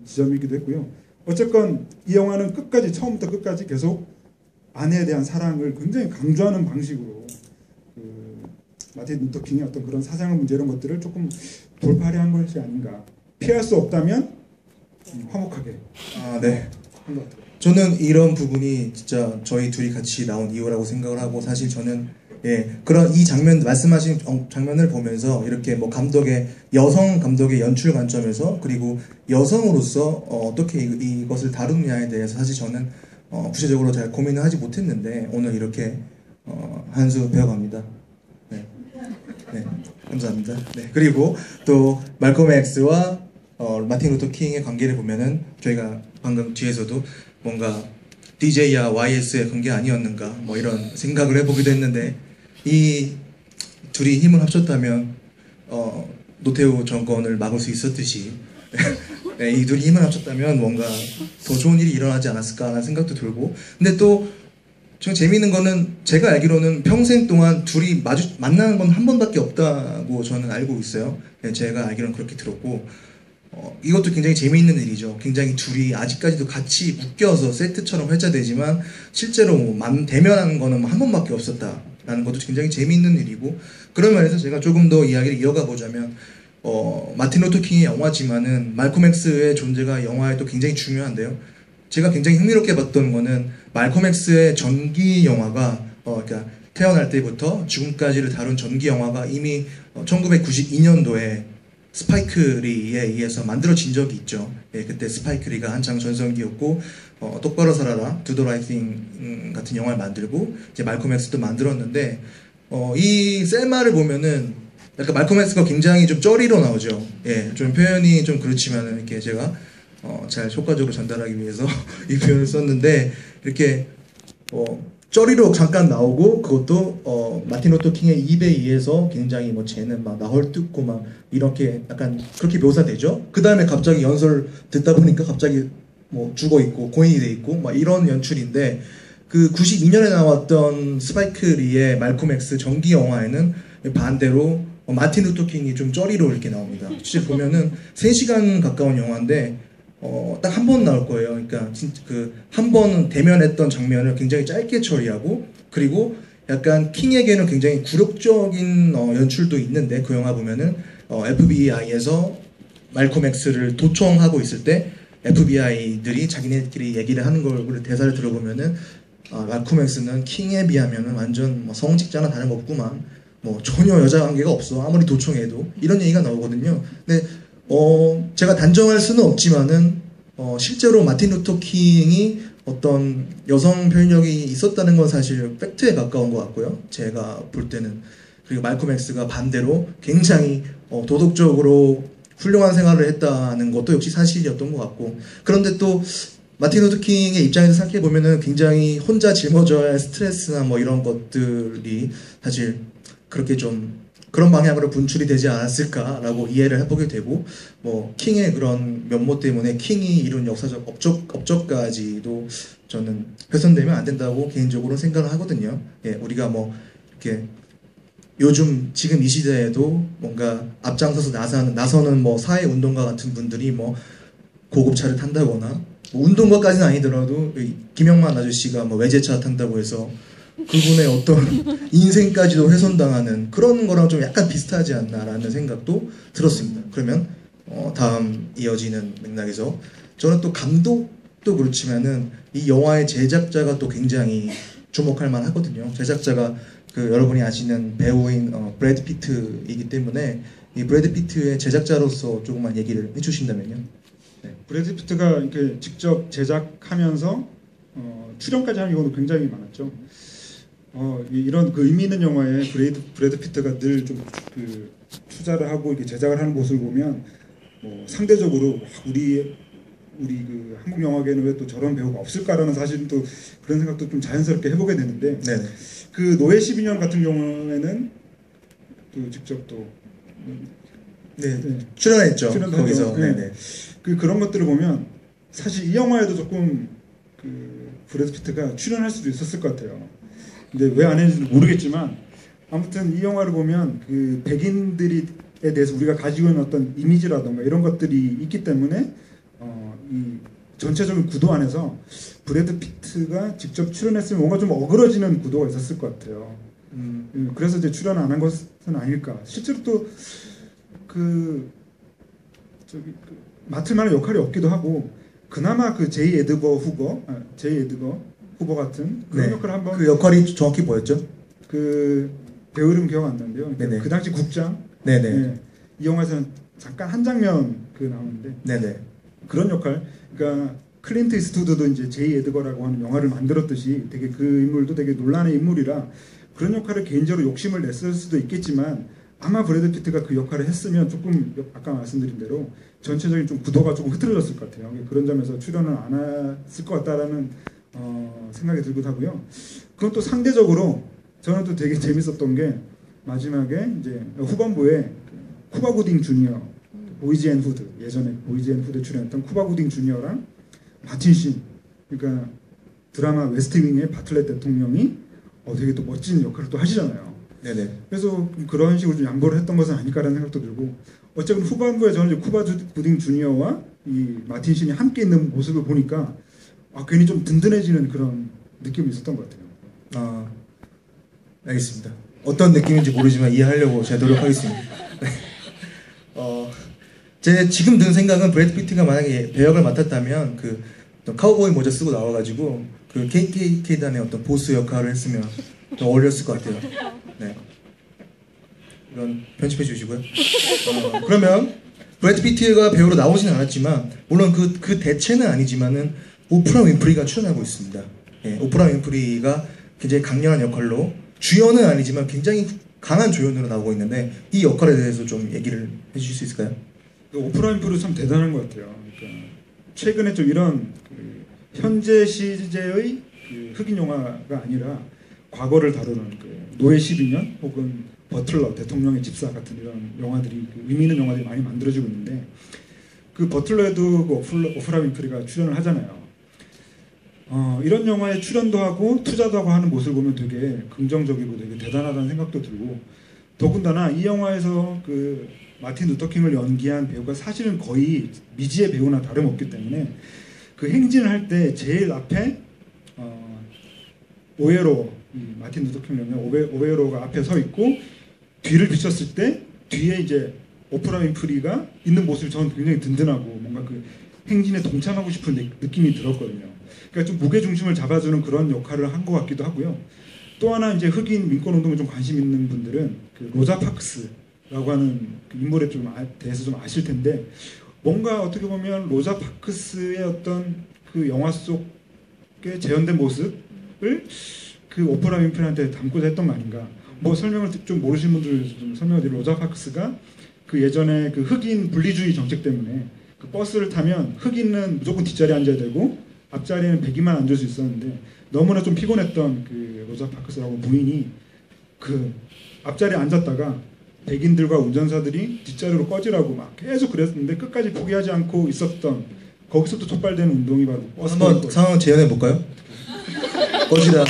지점이기도 했고요. 어쨌건 이 영화는 끝까지 처음부터 끝까지 계속 아내에 대한 사랑을 굉장히 강조하는 방식으로 그 마틴 루터 킹의 어떤 그런 사상의 문제 이런 것들을 조금 돌파를 한 것이 아닌가. 피할 수 없다면 화목하게 네. 한 것 같아요. 저는 이런 부분이 진짜 저희 둘이 같이 나온 이유라고 생각을 하고, 사실 저는 그런 이 장면 말씀하신 장면을 보면서 이렇게 뭐 여성 감독의 연출 관점에서, 그리고 여성으로서 어떻게 이것을 다루느냐에 대해서 사실 저는 구체적으로 잘 고민을 하지 못했는데, 오늘 이렇게 한 수 배워갑니다. 네, 감사합니다. 네, 그리고 또 말콤 X와 마틴 루터 킹의 관계를 보면은 저희가 방금 뒤에서도 뭔가 DJ와 YS의 관계 아니었는가 뭐 이런 생각을 해보기도 했는데, 이 둘이 힘을 합쳤다면 노태우 정권을 막을 수 있었듯이 이 둘이 힘을 합쳤다면 뭔가 더 좋은 일이 일어나지 않았을까 하는 생각도 들고, 근데 또 좀 재미있는 거는 제가 알기로는 평생 동안 둘이 만나는 건 한 번밖에 없다고 저는 알고 있어요. 제가 알기로는 그렇게 들었고, 이것도 굉장히 재미있는 일이죠. 굉장히 둘이 아직까지도 같이 묶여서 세트처럼 회자되지만 실제로 대면하는 거는 한 번밖에 없었다라는 것도 굉장히 재미있는 일이고, 그런 면에서 제가 조금 더 이야기를 이어가 보자면 마틴 루터 킹의 영화지만은 말콤 X의 존재가 영화에도 굉장히 중요한데요. 제가 굉장히 흥미롭게 봤던 거는 말콤 X의 전기 영화가 그러니까 태어날 때부터 죽음까지를 다룬 전기 영화가 이미 1992년도에 스파이크 리에 의해서 만들어진 적이 있죠. 그때 스파이크 리가 한창 전성기였고, 똑바로 살아라, Do the Right Thing 같은 영화를 만들고 이제 말콤 X도 만들었는데, 이 셀마를 보면은 약간 말콤 X가 굉장히 좀 쩌리로 나오죠. 좀 표현이 좀 그렇지만은 이렇게 제가 잘 효과적으로 전달하기 위해서 이 표현을 썼는데, 이렇게 쩌리로 잠깐 나오고, 그것도 마틴 루터 킹의 입에 의해서 굉장히 쟤는 막 나홀 뜯고 막 이렇게 약간 그렇게 묘사되죠. 그 다음에 갑자기 연설 듣다 보니까 갑자기 죽어 있고 고인이 돼 있고 막 이런 연출인데, 그 92년에 나왔던 스파이크 리의 말콤 X 전기 영화에는 반대로 마틴 루터 킹이 좀 쩌리로 이렇게 나옵니다. 실제 보면은 3시간 가까운 영화인데 딱 한 번 나올 거예요. 그러니까 한 번은 대면했던 장면을 굉장히 짧게 처리하고, 그리고 약간 킹에게는 굉장히 굴욕적인 연출도 있는데, 그 영화 보면은 FBI에서 말콤 X를 도청하고 있을 때 FBI들이 자기네들끼리 얘기를 하는 걸 대사를 들어보면은 말콤 X는 킹에 비하면은 완전 성직자나 다름없구만, 전혀 여자 관계가 없어 아무리 도청해도, 이런 얘기가 나오거든요. 근데 제가 단정할 수는 없지만은 실제로 마틴 루터 킹이 어떤 여성 표현력이 있었다는 건 사실 팩트에 가까운 것 같고요. 제가 볼 때는. 그리고 말콤 X가 반대로 굉장히 도덕적으로 훌륭한 생활을 했다는 것도 역시 사실이었던 것 같고, 그런데 또 마틴 루터 킹의 입장에서 생각해 보면은 굉장히 혼자 짊어져야 할 스트레스나 이런 것들이 사실 그렇게 좀 그런 방향으로 분출이 되지 않았을까라고 이해를 해보게 되고, 킹의 그런 면모 때문에 킹이 이룬 역사적 업적까지도 저는 훼손되면 안 된다고 개인적으로 생각을 하거든요. 우리가 이렇게 요즘 지금 이 시대에도 뭔가 앞장서서 나서는 사회운동가 같은 분들이 고급 차를 탄다거나, 운동가까지는 아니더라도 김영만 아저씨가 외제차 탄다고 해서 그분의 어떤 인생까지도 훼손당하는 그런 거랑 좀 약간 비슷하지 않나라는 생각도 들었습니다. 그러면 다음 이어지는 맥락에서 저는 또 감독도 그렇지만은 이 영화의 제작자가 또 굉장히 주목할 만하거든요. 제작자가 여러분이 아시는 배우인 브래드 피트이기 때문에 이 브래드 피트의 제작자로서 조금만 얘기를 해주신다면요. 네, 브래드 피트가 이렇게 직접 제작하면서 출연까지 하는 경우도 굉장히 많았죠. 이런 의미 있는 영화에 브래드 피트가 늘 좀 투자를 하고 이렇게 제작을 하는 모습을 보면 상대적으로 우리 한국 영화계는 왜 또 저런 배우가 없을까라는 사실은 또 그런 생각도 좀 자연스럽게 해보게 되는데, 네네. 그 노예 12년 같은 경우에는 또 직접 또 출연했죠. 거기서. 네네. 그런 것들을 보면 사실 이 영화에도 조금 브래드 피트가 출연할 수도 있었을 것 같아요. 근데 왜 안 했는지 모르겠지만, 아무튼 이 영화를 보면 백인들에 대해서 우리가 가지고 있는 어떤 이미지라던가 이런 것들이 있기 때문에 이 전체적인 구도 안에서 브래드 피트가 직접 출연했으면 뭔가 좀 어그러지는 구도가 있었을 것 같아요. 그래서 이제 출연 안 한 것은 아닐까. 실제로 또 맡을 만한 역할이 없기도 하고 그나마 그 제이 에드거 후보 같은 그런 네. 역할을 한번 그 역할이 정확히 뭐였죠? 그 배우 이름 기억 안 나는데요. 네네. 그 당시 국장. 네네. 예, 이 영화에서는 잠깐 한 장면 나오는데 네네. 그런 역할. 그러니까 클린트 이스트우드도 이제 제이 에드거라고 하는 영화를 만들었듯이 되게 그 인물도 되게 논란의 인물이라 그런 역할을 개인적으로 욕심을 냈을 수도 있겠지만 아마 브래드 피트가 그 역할을 했으면 조금 아까 말씀드린 대로 전체적인 좀 구도가 조금 흐트러졌을 것 같아요. 그런 점에서 출연을 안 했을 것 같다라는 생각이 들기도 하고요. 그건 또 상대적으로 저는 또 되게 재밌었던 게 마지막에 이제 후반부에 쿠바 구딩 주니어, 보이즈 앤 후드, 예전에 보이즈 앤 후드 출연했던 쿠바 구딩 주니어랑 마틴 신, 그러니까 드라마 웨스트윙의 바틀렛 대통령이 되게 또 멋진 역할을 또 하시잖아요. 네네. 그래서 그런 식으로 좀 양보를 했던 것은 아닐까라는 생각도 들고, 어쨌든 후반부에 저는 이제 쿠바 구딩 주니어와 이 마틴 신이 함께 있는 모습을 보니까 괜히 좀 든든해지는 그런 느낌이 있었던 것 같아요. 알겠습니다. 어떤 느낌인지 모르지만 이해하려고 제가 노력하겠습니다. 제 지금 든 생각은 브래드 피트가 만약에 배역을 맡았다면 그 어떤 카우보이 모자 쓰고 나와가지고 그 KKK단의 어떤 보스 역할을 했으면 더 어울렸을 것 같아요. 네. 이건 편집해 주시고요. 그러면 브래드 피트가 배우로 나오지는 않았지만 물론 그 대체는 아니지만은 오프라 윈프리가 출연하고 있습니다. 예, 오프라 윈프리가 굉장히 강렬한 역할로 주연은 아니지만 굉장히 강한 조연으로 나오고 있는데 이 역할에 대해서 좀 얘기를 해주실 수 있을까요? 오프라 윈프리 참 대단한 것 같아요. 그러니까 최근에 좀 이런 현재 시제의 흑인 영화가 아니라 과거를 다루는 노예 12년 혹은 버틀러 대통령의 집사 같은 이런 영화들이 의미 있는 영화들이 많이 만들어지고 있는데 그 버틀러에도 오프라 윈프리가 출연을 하잖아요. 이런 영화에 출연도 하고 투자도 하고 하는 모습을 보면 되게 긍정적이고 되게 대단하다는 생각도 들고, 더군다나 이 영화에서 마틴 루터킹을 연기한 배우가 사실은 거의 미지의 배우나 다름없기 때문에 그 행진을 할 때 제일 앞에 오웨로, 마틴 루터킹을 연기한 오웨로가 앞에 서 있고 뒤를 비쳤을 때 뒤에 이제 오프라 윈프리가 있는 모습이 저는 굉장히 든든하고 뭔가 그 행진에 동참하고 싶은 느낌이 들었거든요. 그러니까 좀 무게 중심을 잡아주는 그런 역할을 한 것 같기도 하고요. 또 하나 이제 흑인 민권 운동에 좀 관심 있는 분들은 로자 파크스라고 하는 그 인물에 대해서 좀 아실 텐데, 뭔가 어떻게 보면 로자 파크스의 어떤 그 영화 속에 재현된 모습을 그 오프라 윈프리한테 담고자 했던 거 아닌가. 뭐 설명을 좀 모르시는 분들 위해서 좀 설명을 드리면, 로자 파크스가 그 예전에 그 흑인 분리주의 정책 때문에 그 버스를 타면 흑인은 무조건 뒷자리에 앉아야 되고 앞자리에는 백인만 앉을 수 있었는데 너무나 좀 피곤했던 그 로자 파크스라고 부인이 그 앞자리에 앉았다가 백인들과 운전사들이 뒷자리로 꺼지라고 막 계속 그랬는데 끝까지 포기하지 않고 있었던, 거기서 또 촉발되는 운동이 바로 버스. 한번 상황을 재현해 볼까요? 꺼지라.